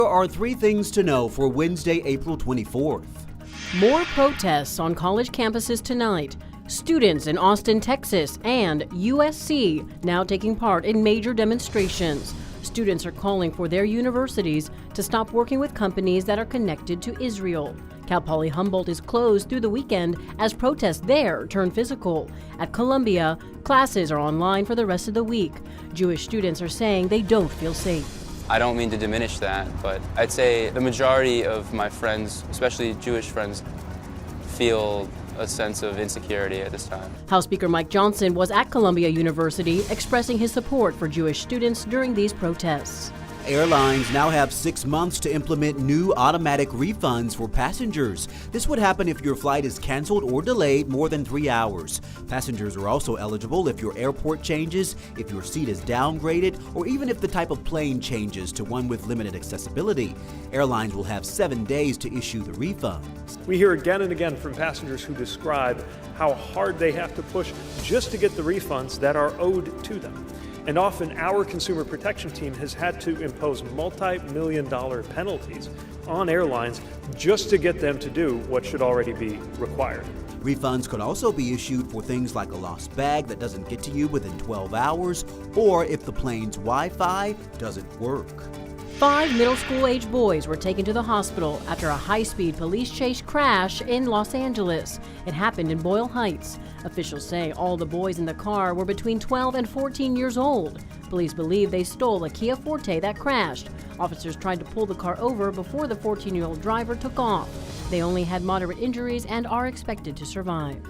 There are 3 things to know for Wednesday, April 24th. More protests on college campuses tonight. Students in Austin, Texas, and USC now taking part in major demonstrations. Students are calling for their universities to stop working with companies that are connected to Israel. Cal Poly Humboldt is closed through the weekend as protests there turn physical. At Columbia, classes are online for the rest of the week. Jewish students are saying they don't feel safe. I don't mean to diminish that, but I'd say the majority of my friends, especially Jewish friends, feel a sense of insecurity at this time. House Speaker Mike Johnson was at Columbia University expressing his support for Jewish students during these protests. Airlines now have 6 months to implement new automatic refunds for passengers. This would happen if your flight is canceled or delayed more than 3 hours. Passengers are also eligible if your airport changes, if your seat is downgraded, or even if the type of plane changes to one with limited accessibility. Airlines will have 7 days to issue the refunds. We hear again and again from passengers who describe how hard they have to push just to get the refunds that are owed to them. And often our consumer protection team has had to impose multi-million-dollar penalties on airlines just to get them to do what should already be required. Refunds could also be issued for things like a lost bag that doesn't get to you within 12 hours, or if the plane's Wi-Fi doesn't work. 5 middle school-age boys were taken to the hospital after a high-speed police chase crash in Los Angeles. It happened in Boyle Heights. Officials say all the boys in the car were between 12 and 14 years old. Police believe they stole a Kia Forte that crashed. Officers tried to pull the car over before the 14-year-old driver took off. They only had moderate injuries and are expected to survive.